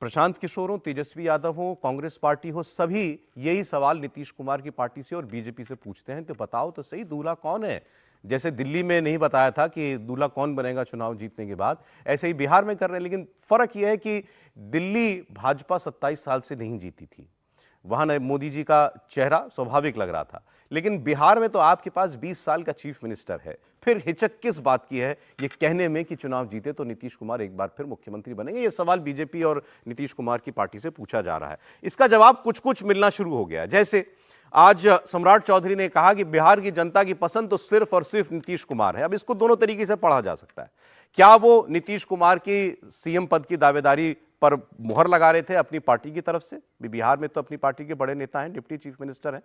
प्रशांत किशोर हो, तेजस्वी यादव हो, कांग्रेस पार्टी हो, सभी यही सवाल नीतीश कुमार की पार्टी से और बीजेपी से पूछते हैं। तो बताओ तो सही, दूल्हा कौन है? जैसे दिल्ली में नहीं बताया था कि दूल्हा कौन बनेगा चुनाव जीतने के बाद, ऐसे ही बिहार में कर रहे हैं। लेकिन फर्क यह है कि दिल्ली भाजपा 27 साल से नहीं जीती थी, वहां मोदी जी का चेहरा स्वाभाविक लग रहा था। लेकिन बिहार में तो आपके पास 20 साल का चीफ मिनिस्टर है, फिर हिचक किस बात की है ये कहने में कि चुनाव जीते तो नीतीश कुमार एक बार फिर मुख्यमंत्री बनेंगे? ये सवाल बीजेपी और नीतीश कुमार की पार्टी से पूछा जा रहा है। इसका जवाब कुछ कुछ मिलना शुरू हो गया। जैसे आज सम्राट चौधरी ने कहा कि बिहार की जनता की पसंद तो सिर्फ और सिर्फ नीतीश कुमार है। अब इसको दोनों तरीके से पढ़ा जा सकता है। क्या वो नीतीश कुमार की सीएम पद की दावेदारी पर मुहर लगा रहे थे अपनी पार्टी की तरफ से? बिहार में तो अपनी पार्टी के बड़े नेता हैं, डिप्टी चीफ मिनिस्टर हैं।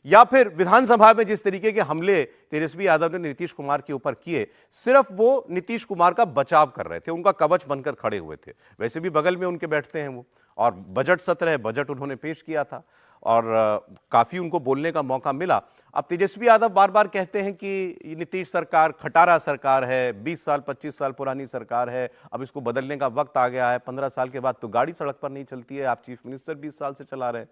या फिर विधानसभा में जिस तरीके के हमले तेजस्वी यादव ने नीतीश कुमार के ऊपर किए, सिर्फ वो नीतीश कुमार का बचाव कर रहे थे, उनका कवच बनकर खड़े हुए थे। वैसे भी बगल में उनके बैठते हैं वो, और बजट सत्र है, बजट उन्होंने पेश किया था और काफी उनको बोलने का मौका मिला। अब तेजस्वी यादव बार बार कहते हैं कि नीतीश सरकार खटारा सरकार है, 20 साल 25 साल पुरानी सरकार है, अब इसको बदलने का वक्त आ गया है। 15 साल के बाद तो गाड़ी सड़क पर नहीं चलती है, आप चीफ मिनिस्टर 20 साल से चला रहे हैं।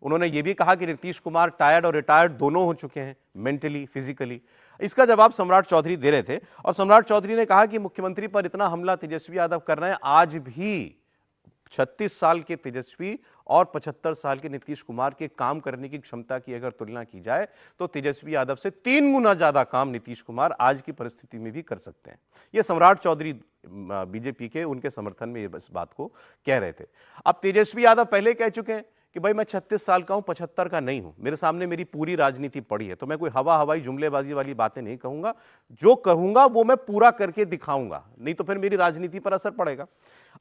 उन्होंने ये भी कहा कि नीतीश कुमार टायर्ड और रिटायर्ड दोनों हो चुके हैं, मेंटली फिजिकली। इसका जवाब सम्राट चौधरी दे रहे थे और सम्राट चौधरी ने कहा कि मुख्यमंत्री पर इतना हमला तेजस्वी यादव कर रहे हैं। आज भी 36 साल के तेजस्वी और 75 साल के नीतीश कुमार के काम करने की क्षमता की अगर तुलना की जाए तो तेजस्वी यादव से 3 गुना ज्यादा काम नीतीश कुमार आज की परिस्थिति में भी कर सकते हैं। यह सम्राट चौधरी बीजेपी के उनके समर्थन में इस बात को कह रहे थे। अब तेजस्वी यादव पहले कह चुके हैं कि भाई मैं 36 साल का हूं, 75 का नहीं हूं, मेरे सामने मेरी पूरी राजनीति पड़ी है, तो मैं कोई हवाई जुमलेबाजी वाली बातें नहीं कहूंगा। जो कहूंगा वो मैं पूरा करके दिखाऊंगा, नहीं तो फिर मेरी राजनीति पर असर पड़ेगा।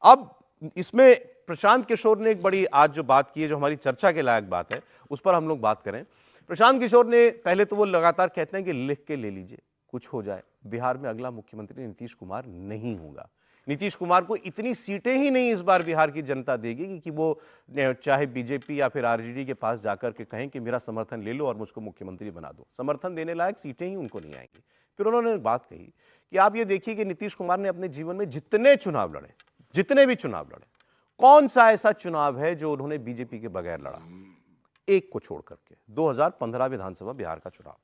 अब इसमें प्रशांत किशोर ने एक बड़ी आज जो बात की है, जो हमारी चर्चा के लायक बात है, उस पर हम लोग बात करें। प्रशांत किशोर ने पहले तो वो लगातार कहते हैं कि लिख के ले लीजिए, कुछ हो जाए, बिहार में अगला मुख्यमंत्री नीतीश कुमार नहीं होगा। नीतीश कुमार को इतनी सीटें ही नहीं इस बार बिहार की जनता देगी कि वो चाहे बीजेपी या फिर आरजेडी के पास जाकर के कहें कि मेरा समर्थन ले लो और मुझको मुख्यमंत्री बना दो। समर्थन देने लायक सीटें ही उनको नहीं आएंगी। फिर उन्होंने एक बात कही कि आप ये देखिए कि नीतीश कुमार ने अपने जीवन में जितने चुनाव लड़े, जितने भी चुनाव लड़े, कौन सा ऐसा चुनाव है जो उन्होंने बीजेपी के बगैर लड़ा? एक को छोड़ करके, 2015 विधानसभा बिहार का चुनाव।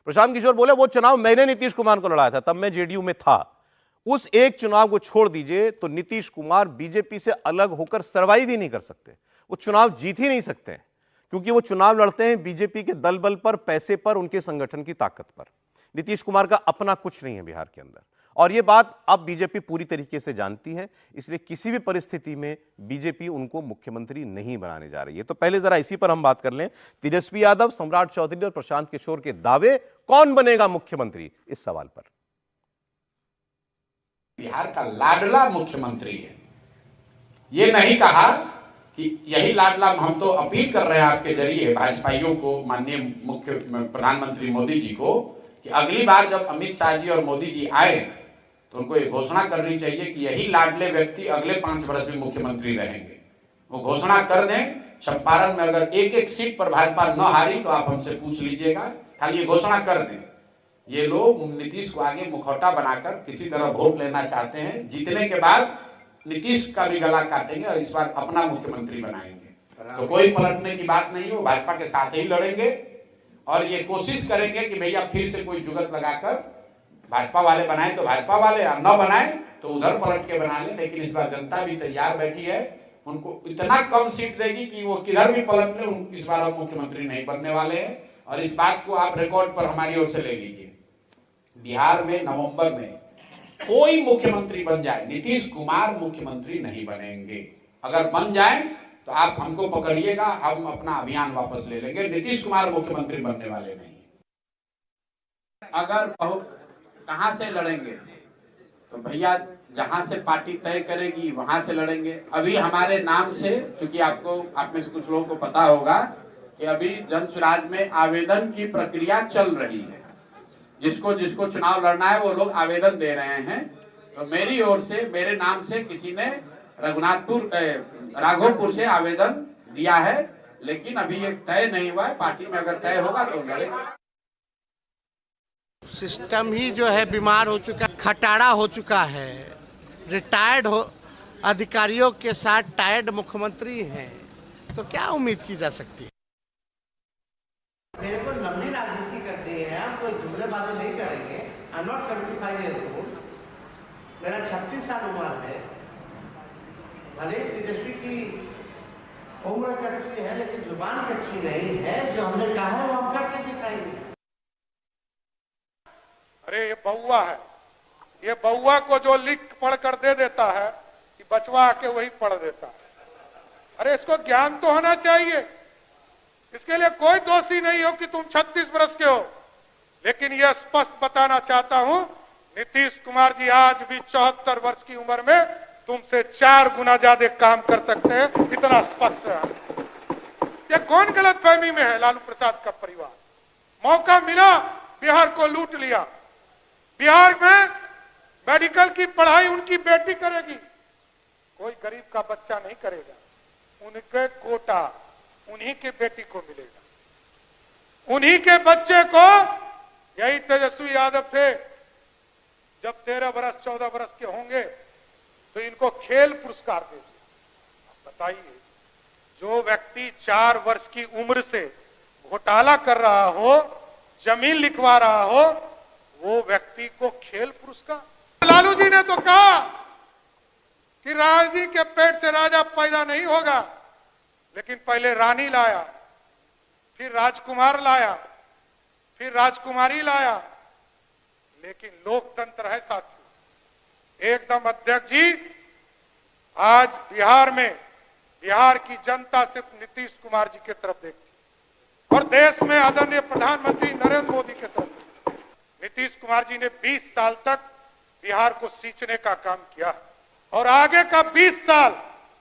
प्रशांत किशोर बोले वो चुनाव मैंने नीतीश कुमार को लड़ाया था, तब मैं जेडीयू में था। उस एक चुनाव को छोड़ दीजिए तो नीतीश कुमार बीजेपी से अलग होकर सर्वाइव ही नहीं कर सकते, वो चुनाव जीत ही नहीं सकते हैं, क्योंकि वो चुनाव लड़ते हैं बीजेपी के दल बल पर, पैसे पर, उनके संगठन की ताकत पर। नीतीश कुमार का अपना कुछ नहीं है बिहार के अंदर, और यह बात अब बीजेपी पूरी तरीके से जानती है। इसलिए किसी भी परिस्थिति में बीजेपी उनको मुख्यमंत्री नहीं बनाने जा रही है। तो पहले जरा इसी पर हम बात कर लें। तेजस्वी यादव, सम्राट चौधरी और प्रशांत किशोर के दावे, कौन बनेगा मुख्यमंत्री, इस सवाल पर। बिहार का लाडला मुख्यमंत्री है, ये नहीं कहा कि यही लाडला। हम तो अपील कर रहे हैं आपके जरिए भाजपाइयों को, माननीय मुख्य प्रधानमंत्री मोदी जी को, कि अगली बार जब अमित शाह जी और मोदी जी आए तो उनको ये घोषणा करनी चाहिए कि यही लाडले व्यक्ति अगले 5 वर्ष में मुख्यमंत्री रहेंगे। वो घोषणा कर दें। चंपारण में अगर एक एक सीट पर भाजपा न हारी तो आप हमसे पूछ लीजिएगा, खाली ये घोषणा कर दें। ये लोग नीतीश को आगे मुखौटा बनाकर किसी तरह वोट लेना चाहते हैं। जीतने के बाद नीतीश का भी गला काटेंगे और इस बार अपना मुख्यमंत्री बनाएंगे। तो कोई पलटने की बात नहीं हो, भाजपा के साथ ही लड़ेंगे और ये कोशिश करेंगे कि भैया फिर से कोई जुगत लगाकर भाजपा वाले बनाए तो भाजपा वाले, और न बनाए तो उधर पलट के बना ले। लेकिन इस बार जनता भी तैयार बैठी है, उनको इतना कम सीट देगी कि वो किधर भी पलट ले, इस बार अब मुख्यमंत्री नहीं बनने वाले हैं। और इस बात को आप रिकॉर्ड पर हमारी ओर से ले लीजिए। बिहार में नवंबर में कोई मुख्यमंत्री बन जाए, नीतीश कुमार मुख्यमंत्री नहीं बनेंगे। अगर बन जाए तो आप हमको पकड़िएगा, हम अपना अभियान वापस ले लेंगे। नीतीश कुमार मुख्यमंत्री बनने वाले नहीं। अगर कहां से लड़ेंगे तो भैया जहां से पार्टी तय करेगी वहां से लड़ेंगे। अभी हमारे नाम से, क्योंकि आपको, आप में से कुछ लोगों को पता होगा कि अभी जन स्वराज में आवेदन की प्रक्रिया चल रही है। जिसको जिसको चुनाव लड़ना है वो लोग आवेदन दे रहे हैं। तो मेरी ओर से, मेरे नाम से किसी ने राघोपुर से आवेदन दिया है, लेकिन अभी ये तय नहीं हुआ है। पार्टी में अगर तय होगा तो लड़ेंगे। सिस्टम ही जो है बीमार हो चुका, खटारा हो चुका है, रिटायर्ड अधिकारियों के साथ टायर्ड मुख्यमंत्री हैं, तो क्या उम्मीद की जा सकती है? मेरे को लंबी राजनीति करते हैं, हम कोई जुमलेबाजी नहीं करेंगे। I am not 75 years old, मेरा 36 साल उम्र है। भले तेजस्वी की उम्र अच्छी है, लेकिन जुबान अच्छी नहीं है। जो हमने कहा है वो हम करके दिखाएंगे। अरे ये बउआ है, ये बउआ को जो लिख पढ़ कर दे देता है कि बचवा आके वही पढ़ देता है। अरे इसको ज्ञान तो होना चाहिए। इसके लिए कोई दोषी नहीं हो कि तुम 36 वर्ष के हो, लेकिन यह स्पष्ट बताना चाहता हूं, नीतीश कुमार जी आज भी 74 वर्ष की उम्र में तुमसे 4 गुना ज्यादा काम कर सकते हैं, इतना स्पष्ट है। ये कौन गलत फहमी में है? लालू प्रसाद का परिवार मौका मिला, बिहार को लूट लिया। बिहार में मेडिकल की पढ़ाई उनकी बेटी करेगी, कोई गरीब का बच्चा नहीं करेगा। उनके कोटा उन्हीं के बेटी को मिलेगा, उन्हीं के बच्चे को। यही तेजस्वी यादव थे, जब 13 वर्ष 14 वर्ष के होंगे तो इनको खेल पुरस्कार दे दिया। बताइए, जो व्यक्ति 4 वर्ष की उम्र से घोटाला कर रहा हो, जमीन लिखवा रहा हो, वो व्यक्ति को खेल पुरस्कार। लालू जी ने तो कहा कि राजी के पेट से राजा पैदा नहीं होगा, लेकिन पहले रानी लाया, फिर राजकुमार लाया, फिर राजकुमारी लाया। लेकिन लोकतंत्र है साथियों। एकदम अध्यक्ष जी, आज बिहार में बिहार की जनता सिर्फ नीतीश कुमार जी की तरफ देखती और देश में आदरणीय प्रधानमंत्री नरेंद्र मोदी की तरफ देखती। नीतीश कुमार जी ने 20 साल तक बिहार को सींचने का काम किया और आगे का 20 साल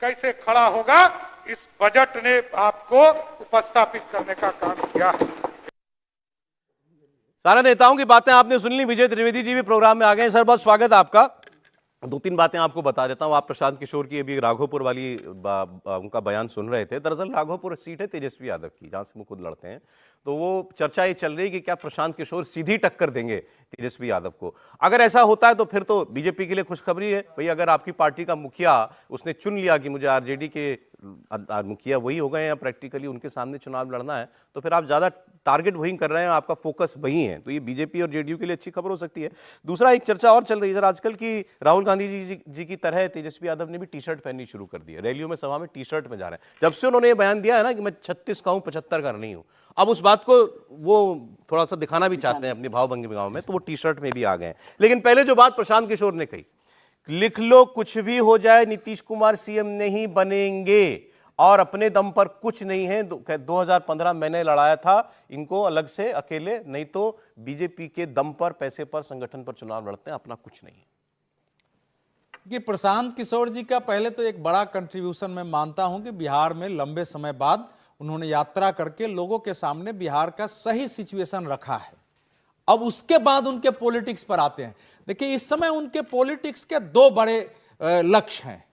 कैसे खड़ा होगा, इस बजट ने आपको उपस्थापित करने का काम किया है। सारे नेताओं की बातें आपने सुन ली। विजय त्रिवेदी जी भी प्रोग्राम में आ गए। सर, बहुत स्वागत है आपका। 2-3 बातें आपको बता देता हूं। आप प्रशांत किशोर की अभी राघोपुर वाली उनका बयान सुन रहे थे। दरअसल राघोपुर सीट है तेजस्वी यादव की, जहां से वो खुद लड़ते हैं। तो वो चर्चा ये चल रही है कि क्या प्रशांत किशोर सीधी टक्कर देंगे तेजस्वी यादव को। अगर ऐसा होता है तो फिर तो बीजेपी के लिए खुशखबरी है भाई। अगर आपकी पार्टी का मुखिया उसने चुन लिया कि मुझे आरजेडी के मुखिया वही हो गए हैं, प्रैक्टिकली उनके सामने चुनाव लड़ना है, तो फिर आप ज्यादा टारगेट वही कर रहे हैं, आपका फोकस वही है। तो ये बीजेपी और जेडीयू के लिए अच्छी खबर हो सकती है। दूसरा, एक चर्चा और चल रही है सर आजकल की, राहुल गांधी जी की तरह तेजस्वी यादव ने भी टी शर्ट पहननी शुरू कर दी है। रैलियों में, सभा में टी शर्ट में जा रहे हैं। जब से उन्होंने ये बयान दिया है ना कि मैं 36 का हूं, 75 का नहीं हूं, अब उस बात को वो थोड़ा सा दिखाना भी चाहते हैं अपनी भावभंगी गांव में, तो वो टी शर्ट में भी आ गए हैं। लेकिन पहले जो बात प्रशांत किशोर ने कही, लिख लो कुछ भी हो जाए नीतीश कुमार सीएम नहीं बनेंगे और अपने दम पर कुछ नहीं है। 2015 मैंने लड़ाया था इनको अलग से अकेले, नहीं तो बीजेपी के दम पर, पैसे पर, संगठन पर चुनाव लड़ते हैं, अपना कुछ नहीं है। कि प्रशांत किशोर जी का पहले तो एक बड़ा कंट्रीब्यूशन मैं मानता हूं कि बिहार में लंबे समय बाद उन्होंने यात्रा करके लोगों के सामने बिहार का सही सिचुएशन रखा है। अब उसके बाद उनके पॉलिटिक्स पर आते हैं। देखिए, इस समय उनके पॉलिटिक्स के 2 बड़े लक्ष्य हैं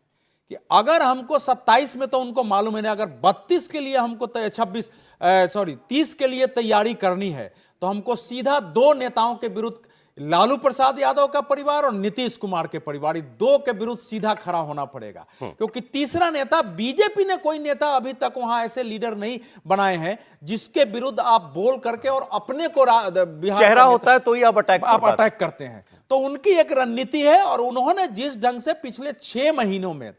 कि अगर हमको 27 में, तो उनको मालूम है ना, अगर 32 के लिए हमको 30 के लिए तैयारी करनी है, तो हमको सीधा 2 नेताओं के विरुद्ध, लालू प्रसाद यादव का परिवार और नीतीश कुमार के परिवार, 2 के विरुद्ध सीधा खड़ा होना पड़ेगा। क्योंकि तीसरा नेता, बीजेपी ने कोई नेता अभी तक वहां ऐसे लीडर नहीं बनाए हैं जिसके विरुद्ध आप बोल करके और अपने को बिहार चेहरा होता है तो ही आप अटैक करते हैं। तो उनकी एक रणनीति है और उन्होंने जिस ढंग से पिछले 6 महीनों में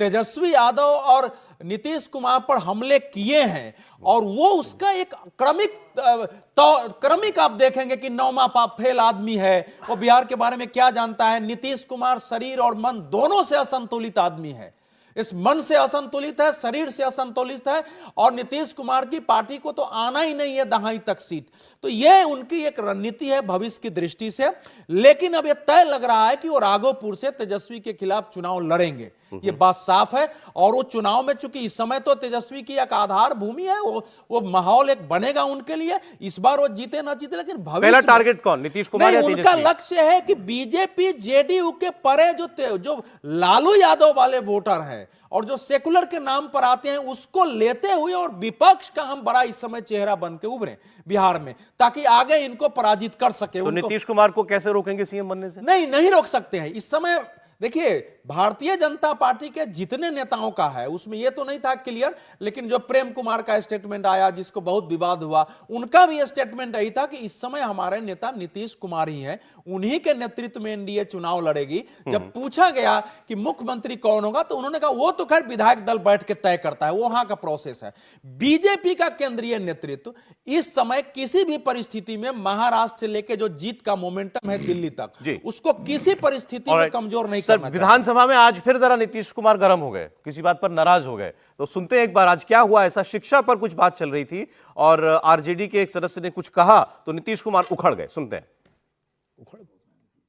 तेजस्वी यादव और नीतीश कुमार पर हमले किए हैं, और वो उसका एक क्रमिक आप देखेंगे कि नौमा फेल आदमी है। वो बिहार के बारे में क्या जानता है? नीतीश कुमार शरीर और मन दोनों से असंतुलित आदमी है। इस मन से असंतुलित है, शरीर से असंतुलित है, और नीतीश कुमार की पार्टी को तो आना ही नहीं है दहाई तक सीट। तो यह उनकी एक रणनीति है भविष्य की दृष्टि से। लेकिन अब यह तय लग रहा है कि वो राघोपुर से तेजस्वी के खिलाफ चुनाव लड़ेंगे, ये बात साफ है। और वो चुनाव में, चूंकि इस समय तो तेजस्वी की एक आधार भूमि है, वो माहौल एक बनेगा उनके लिए। इस बार वो जीते ना जीते, लेकिन भविष्य पहला टारगेट कौन? नीतीश कुमार या उनका लक्ष्य है कि बीजेपी जेडीयू के परे जो लालू यादव वाले वोटर हैं और जो सेकुलर के नाम पर आते हैं, उसको लेते हुए और विपक्ष का हम बड़ा इस समय चेहरा बन के उभरे बिहार में, ताकि आगे इनको पराजित कर सके। तो नीतीश कुमार को कैसे रोकेंगे सीएम बनने से? नहीं रोक सकते हैं इस समय। देखिए, भारतीय जनता पार्टी के जितने नेताओं का है उसमें ये तो नहीं था क्लियर, लेकिन जो प्रेम कुमार का स्टेटमेंट आया जिसको बहुत विवाद हुआ, उनका भी स्टेटमेंट यही था कि इस समय हमारे नेता नीतीश कुमार ही हैं, उन्हीं के नेतृत्व में एनडीए चुनाव लड़ेगी। जब पूछा गया कि मुख्यमंत्री कौन होगा तो उन्होंने कहा वो तो खैर विधायक दल बैठ के तय करता है, वो वहां का प्रोसेस है। बीजेपी का केंद्रीय नेतृत्व इस समय किसी भी परिस्थिति में महाराष्ट्र से लेकर जो जीत का मोमेंटम है दिल्ली तक, उसको किसी परिस्थिति में कमजोर नहीं करना चाहिए। विधानसभा में आज फिर जरा नीतीश कुमार गर्म हो गए, किसी बात पर नाराज हो गए, तो सुनते हैं एक बार आज क्या हुआ। ऐसा शिक्षा पर कुछ बात चल रही थी और आरजेडी के एक सदस्य ने कुछ कहा तो नीतीश कुमार उखड़ गए, सुनते हैं।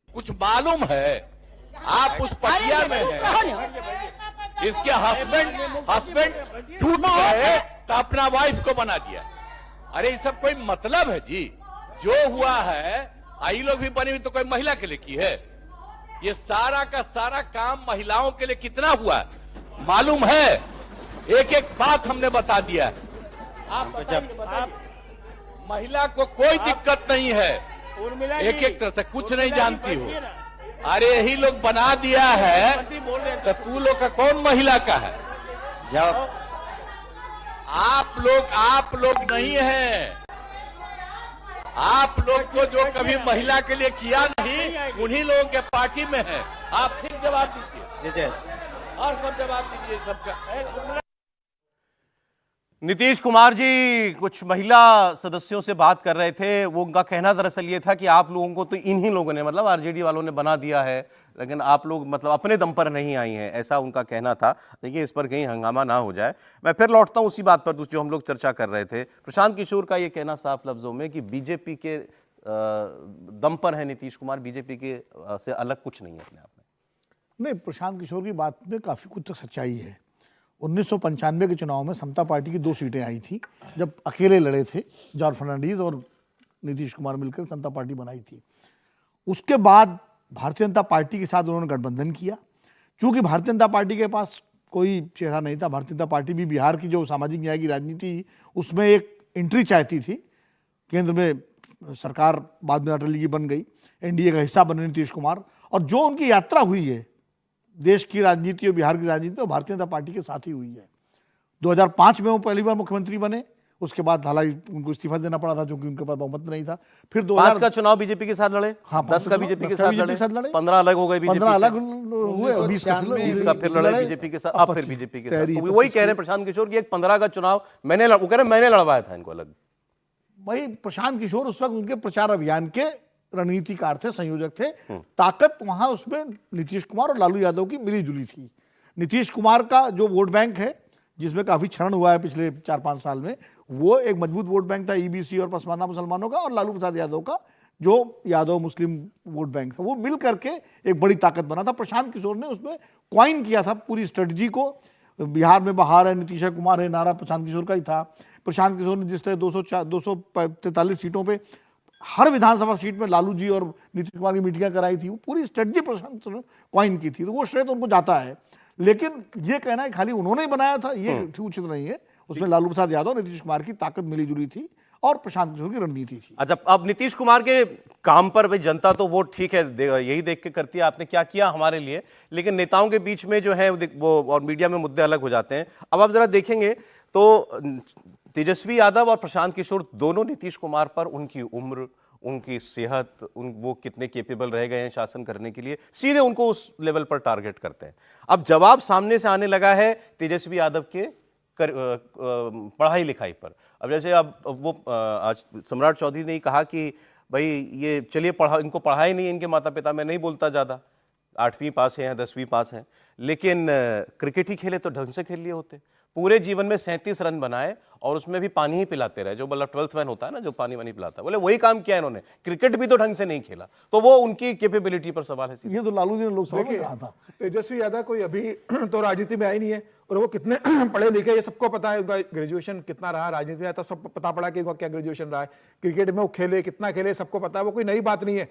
कुछ मालूम है आप उस पटिया में हैं, इसके हस्बैंड टूट गए तो अपना वाइफ को बना दिया। अरे ये सब कोई मतलब है जी? जो हुआ है आई लोग भी बनी हुई तो कोई महिला के लिए की है? ये सारा का सारा काम महिलाओं के लिए कितना हुआ है मालूम है? एक एक बात हमने बता दिया है। आप महिला को कोई दिक्कत नहीं है, एक एक तरह से कुछ नहीं जानती हो। अरे यही लोग बना दिया है तो तू लोग का कौन महिला का है? जब आप लोग नहीं हैं, आप लोग को जो कभी महिला के लिए किया नहीं उन्हीं लोगों के पार्टी में है। आप ठीक जवाब दीजिए और सब जवाब दीजिए सबका। नीतीश कुमार जी कुछ महिला सदस्यों से बात कर रहे थे, वो उनका कहना दरअसल ये था कि आप लोगों को तो इन्हीं लोगों ने, मतलब आरजेडी वालों ने बना दिया है, लेकिन आप लोग मतलब अपने दम पर नहीं आई हैं, ऐसा उनका कहना था। देखिए इस पर कहीं हंगामा ना हो जाए। मैं फिर लौटता हूं उसी बात पर जो हम लोग चर्चा कर रहे थे। प्रशांत किशोर का ये कहना साफ लफ्जों में कि बीजेपी के दम पर है नीतीश कुमार, बीजेपी के से अलग कुछ नहीं है अपने आप में। नहीं, प्रशांत किशोर की बात में काफ़ी कुछ सच्चाई है। 1995 के चुनाव में समता पार्टी की 2 सीटें आई थी, जब अकेले लड़े थे जॉर्ज फर्नांडीज और नीतीश कुमार मिलकर समता पार्टी बनाई थी। उसके बाद भारतीय जनता पार्टी के साथ उन्होंने गठबंधन किया। चूंकि भारतीय जनता पार्टी के पास कोई चेहरा नहीं था, भारतीय जनता पार्टी भी बिहार की जो सामाजिक न्याय की राजनीति उसमें एक एंट्री चाहती थी। केंद्र में सरकार बाद में अटल जी की बन गई, एनडीए का हिस्सा बने नीतीश कुमार, और जो उनकी यात्रा हुई है देश की राजनीति और बिहार की राजनीति में भारतीय जनता पार्टी के साथ ही हुई है। 2005 में वो पहली बार मुख्यमंत्री बने, उसके बाद हालांकि उनको इस्तीफा देना पड़ा था क्योंकि उनके पास बहुमत नहीं था। फिर 5 का चुनाव बीजेपी के साथ लड़े, हाँ, 10 का बीजेपी के साथ लड़े, 15 अलग हो गए, 15 अलग हुए, 20 का फिर लड़े बीजेपी के साथ, अब फिर बीजेपी के साथ। तो वही कह रहे हैं प्रशांत किशोर की एक 15 का चुनाव मैंने लड़वाया था इनको अलग। भाई प्रशांत किशोर उस वक्त उनके प्रचार अभियान के रणनीतिकार थे, संयोजक थे। ताकत वहां उसमें नीतीश कुमार और लालू यादव की मिली जुली थी। नीतीश कुमार का जो वोट बैंक है जिसमें काफी क्षरण हुआ है पिछले 4-5 साल में, वो एक मजबूत वोट बैंक था ईबीसी और पसमानदा मुसलमानों का, और लालू प्रसाद यादव का जो यादव मुस्लिम वोट बैंक था, वो मिल करके एक बड़ी ताकत बना था। प्रशांत किशोर ने उसमें क्वाइन किया था पूरी स्ट्रेटजी को। बिहार में बहार है, नीतीश कुमार है, नारा प्रशांत किशोर का ही था। प्रशांत किशोर ने जिस तरह 243 सीटों पे हर विधानसभा सीट में लालू जी और नीतीश कुमार की मीटिंगें कराई थी, वो पूरी स्ट्रेटजी प्रशांत किशोर ने क्वाइन की थी, तो वो श्रेय तो उनको जाता है। लेकिन ये कहना है खाली उन्होंने ही बनाया था, ये उचित नहीं है। उसमें लालू प्रसाद यादव, नीतीश कुमार की ताकत मिली जुली थी और प्रशांत किशोर की रणनीति थी। अच्छा, अब नीतीश कुमार के काम पर भाई जनता तो वोट ठीक है यही देख के करती है, आपने क्या किया हमारे लिए, लेकिन नेताओं के बीच में जो है वो और मीडिया में मुद्दे अलग हो जाते हैं। अब आप जरा देखेंगे तो तेजस्वी यादव और प्रशांत किशोर दोनों नीतीश कुमार पर उनकी उम्र, उनकी सेहत, वो कितने केपेबल रह गए हैं शासन करने के लिए, सीधे उनको उस लेवल पर टारगेट करते हैं। अब जवाब सामने से आने लगा है तेजस्वी यादव के पढ़ाई लिखाई पर। अब जैसे अब वो आज सम्राट चौधरी ने कहा कि भाई ये चलिए इनको पढ़ाई नहीं, इनके माता पिता, मैं नहीं बोलता ज़्यादा, 8वीं पास हैं या 10वीं पास हैं, लेकिन क्रिकेट ही खेले तो ढंग से खेल लिए होते। पूरे जीवन में 37 रन बनाए और उसमें भी पानी ही पिलाते रहे, जो मतलब 12th मैन होता है ना, जो पानी वानी पिलाता है, बोले वही काम किया इन्होंने, क्रिकेट भी तो ढंग से नहीं खेला। तो वो उनकी कैपेबिलिटी पर सवाल है। ये तो लालू जी ने लोकसभा में कहा था। तेजस्वी यादव कोई अभी तो राजनीति में आई नहीं है, और वो कितने पढ़े लिखे ये सबको पता है, उनका ग्रेजुएशन कितना रहा, राजनीति में तब सब पता पड़ा कि उनका क्या ग्रेजुएशन रहा है, क्रिकेट में वो खेले कितना खेले सबको पता है, वो कोई नई बात नहीं है।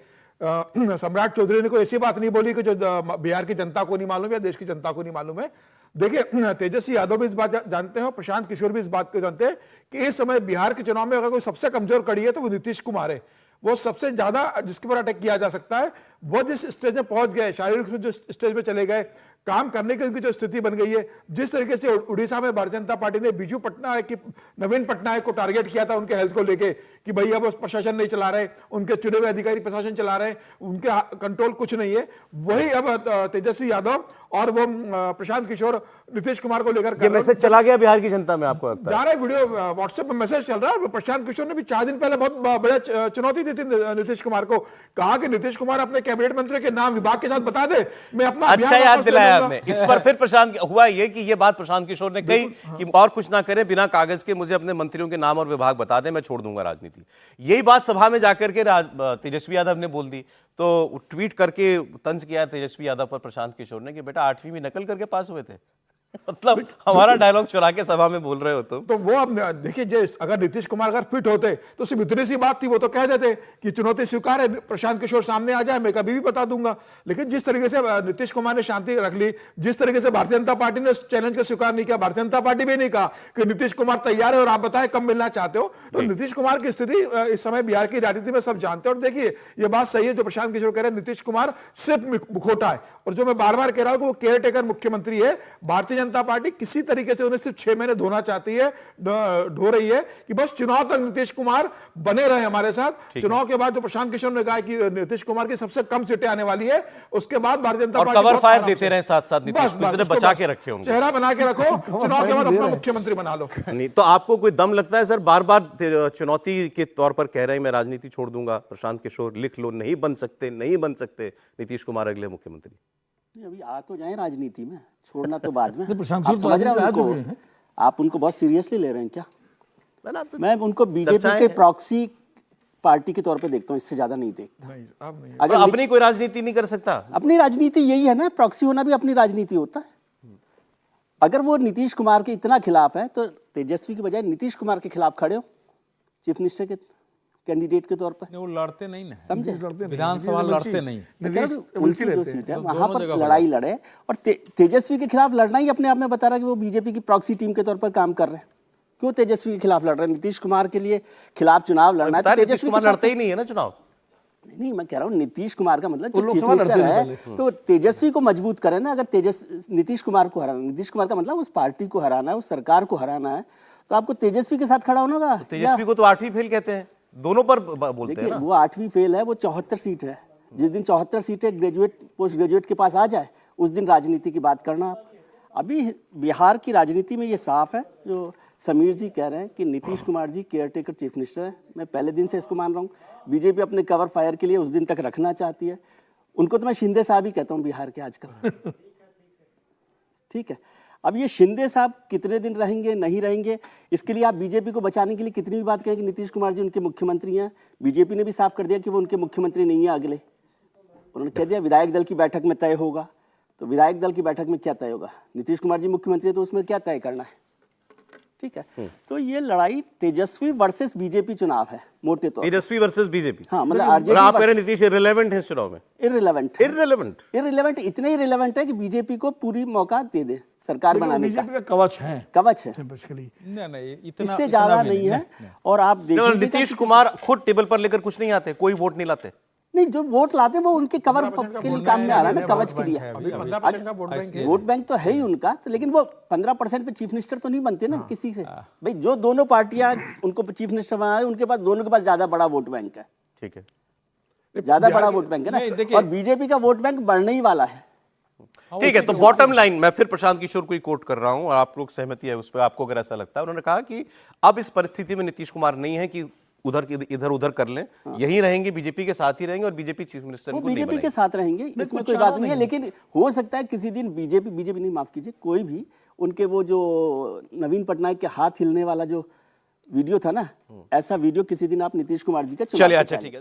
सम्राट चौधरी ने कोई ऐसी बात नहीं बोली कि जो बिहार की जनता को नहीं मालूम या देश की जनता को नहीं मालूम है। देखिए, तेजस्वी यादव भी इस बात जानते हैं, प्रशांत किशोर भी इस बात को जानते हैं कि इस समय बिहार के चुनाव में अगर कोई सबसे कमजोर कड़ी है तो वो नीतीश कुमार है। वो सबसे ज्यादा जिसके पर अटैक किया जा सकता है वो जिस स्टेज में पहुंच गए, शारीरिक रूप से जो स्टेज पे चले गए, काम करने की उनकी जो स्थिति बन गई है, जिस तरीके से उड़ीसा में भारतीय जनता पार्टी ने बिजू पटनायक की, नवीन पटनायक को टारगेट किया था उनके हेल्थ को लेके कि भाई अब प्रशासन नहीं चला रहे, उनके चुने हुए अधिकारी प्रशासन चला रहे, उनके कंट्रोल कुछ नहीं है, वही अब तेजस्वी यादव और वो प्रशांत किशोर नीतीश कुमार को लेकर ये मैसेज चला गया बिहार की जनता में, आपको लगता है? जा रहा है, वीडियो व्हाट्सएप में मैसेज चल रहा है। प्रशांत किशोर ने भी 4 दिन पहले बहुत बड़ा चुनौती दी थी नीतीश कुमार को, कहा कि नीतीश कुमार अपने कैबिनेट मंत्री के नाम विभाग के साथ बता दे, मैं अपना अच्छा याद दिलाया आपने। इस पर फिर प्रशांत हुआ ये कि ये बात प्रशांत किशोर ने कही कि और कुछ ना करे, बिना कागज के मुझे अपने मंत्रियों के नाम और विभाग बता दे, मैं छोड़ दूंगा राजनीति। यही बात सभा में जाकर के तेजस्वी यादव ने बोल दी, तो ट्वीट करके तंज किया तेजस्वी यादव पर प्रशांत किशोर ने कि बेटा 8वीं में नकल करके पास हुए थे। मतलब हमारा डायलॉग चुरा के सभा में बोल रहे हो तुम। तो वो अब देखिए, जो अगर नीतीश कुमार अगर फिट होते तो सिर्फ इतनी सी बात थी, वो तो कह देते कि चुनौती स्वीकार है, प्रशांत किशोर सामने आ जाए, मैं कभी भी बता दूंगा। लेकिन जिस तरीके से नीतीश कुमार ने शांति रख ली, जिस तरीके से भारतीय जनता पार्टी ने चैलेंज को स्वीकार नहीं किया, भारतीय जनता पार्टी भी नहीं कहा कि नीतीश कुमार तैयार है और आप बताएं कब मिलना चाहते हो, तो नीतीश कुमार की स्थिति इस समय बिहार की राजनीति में सब जानते हैं। और देखिए, ये बात सही है जो प्रशांत किशोर कह रहे हैं, नीतीश कुमार सिर्फ मुखौटा है, और जो मैं बार बार कह रहा हूं कि वो केयर टेकर मुख्यमंत्री है। भारतीय जनता पार्टी किसी तरीके से उन्हें सिर्फ 6 महीने धोना चाहती है, ढो रही है कि बस चुनाव तक नीतीश कुमार बने रहे हमारे साथ। चुनाव के बाद जो प्रशांत किशोर ने कहा कि नीतीश कुमार की सबसे कम सीटें आने वाली है, उसके बाद Bharatiya Janata party cover fire देते रहे साथ साथ, नीतीश ने बचा के रखे होंगे, चेहरा बना के रखो, चुनाव के बाद अपना मुख्यमंत्री बना लो। नहीं तो आपको कोई दम लगता है सर? बार बार चुनौती के तौर पर कह रहे हैं मैं राजनीति छोड़ दूंगा, प्रशांत किशोर लिख लो, नहीं बन सकते नीतीश कुमार अगले मुख्यमंत्री। अभी आ तो जाए राजनीति में, छोड़ना तो बाद में। प्रशांत आप किशोर समझ रहे हैं राजनीति आ उनको? चुके हैं। आप उनको बहुत सीरियसली ले रहे हैं क्या? मैं उनको बीजेपी के प्रॉक्सी पार्टी के तौर पे देखता हूँ, इससे ज्यादा नहीं देखता। अगर अपनी कोई राजनीति नहीं कर सकता? अपनी राजनीति यही है ना, प्रॉक्सी होना भी अपनी राजनीति होता है। अगर वो नीतीश कुमार के इतना खिलाफ है तो तेजस्वी की बजाय नीतीश कुमार के खिलाफ खड़े हो चीफ मिनिस्टर के कैंडिडेट के तौर पर। वो लड़ते नहीं ना, समझे? विधानसभा लड़ते नहीं, उनकी जो सीट है वहां पर लड़ाई लड़े, और तेजस्वी के खिलाफ लड़ना ही अपने आप में बता रहा है कि वो बीजेपी की प्रॉक्सी टीम के तौर पर काम कर रहे हैं। क्यों तेजस्वी के खिलाफ लड़ रहे हैं? नीतीश कुमार के लिए खिलाफ चुनाव लड़ना है तो तेजस्वी कुमार लड़ते ही नहीं है ना चुनाव। नहीं, मैं कह रहा हूँ नीतीश कुमार का मतलब जो चीफ मिनिस्टर है, तो तेजस्वी को मजबूत करें ना। अगर नीतीश कुमार को हराना, नीतीश कुमार का मतलब उस पार्टी को हराना है, उस सरकार को हराना है, तो आपको तेजस्वी के साथ खड़ा होना होगा। तेजस्वी को तो 8वीं फेल कहते हैं, दोनों पर बोलते हैं ना। वो 8वीं फेल है, वो 74 सीट है। जिस दिन 74 सीटें ग्रेजुएट पोस्ट ग्रेजुएट के पास आ जाए, उस दिन राजनीति की बात करना। अभी बिहार की राजनीति में ये साफ है, जो समीर जी कह रहे हैं कि Nitish Kumar ji care taker chief minister है। मैं पहले दिन से इसको मान रहा हूँ। बीजेपी अपने कवर फायर के लिए उस दिन तक रखना चाहती है। उनको तो मैं शिंदे साहब ही कहता हूँ बिहार के आजकल। ठीक है, अब ये शिंदे साहब कितने दिन रहेंगे नहीं रहेंगे, इसके लिए आप बीजेपी को बचाने के लिए कितनी भी बात कहें कि नीतीश कुमार जी उनके मुख्यमंत्री हैं। बीजेपी ने भी साफ कर दिया कि वो उनके मुख्यमंत्री नहीं है अगले। उन्होंने कह दिया विधायक दल की बैठक में तय होगा। तो विधायक दल की बैठक में क्या तय होगा? नीतीश कुमार जी मुख्यमंत्री है तो उसमें क्या तय करना है? ठीक है, तो ये लड़ाई तेजस्वी वर्सेस बीजेपी चुनाव है मोटे तौर। तेजस्वी वर्सेस बीजेपी। हाँ, मतलब आरजेडी। आप कह रहे हैं नीतीश इररिलेवेंट है इस चुनाव में? इररिलेवेंट इतने इररिलेवेंट है कि बीजेपी को पूरी मौका दे दे सरकार बनाने का। बीजेपी का कवच है, कवच है, नहीं, इससे ज्यादा नहीं है। और आप देखिए नीतीश कुमार खुद टेबल पर लेकर कुछ नहीं आते, कोई वोट नहीं लाते। नहीं, जो वोट लाते हैं वो उनके कवर के लिए काम में आ रहा है ना, कवच के लिए। वोट बैंक तो है ही उनका, तो लेकिन वो 15% पे चीफ मिनिस्टर तो नहीं बनते ना किसी से। भाई जो दोनों पार्टियां उनको चीफ मिनिस्टर बना रही है, उनके पास दोनों के पास ज्यादा बड़ा वोट बैंक है। ठीक है, ज्यादा बड़ा वोट बैंक है ना, और बीजेपी का वोट बैंक बढ़ने ही वाला है। ठीक है, तो बॉटम लाइन मैं फिर प्रशांत किशोर को ही कोट कर रहा हूं और आप लोग सहमति है उस पर, आपको अगर ऐसा लगता है। उन्होंने कहा कि अब इस परिस्थिति में नीतीश कुमार नहीं है कि इधर उधर कर लें, यही रहेंगे, बीजेपी के साथ ही रहेंगे और बीजेपी चीफ मिनिस्टर वो बीजेपी के साथ रहेंगे, इसमें कोई बात नहीं है। लेकिन हो सकता है किसी दिन बीजेपी नहीं, माफ कीजिए, कोई भी उनके वो जो नवीन पटनायक के हाथ हिलने वाला जो वीडियो था ना, ऐसा वीडियो किसी दिन आप नीतीश कुमार जी का चलिए। अच्छा, ठीक है।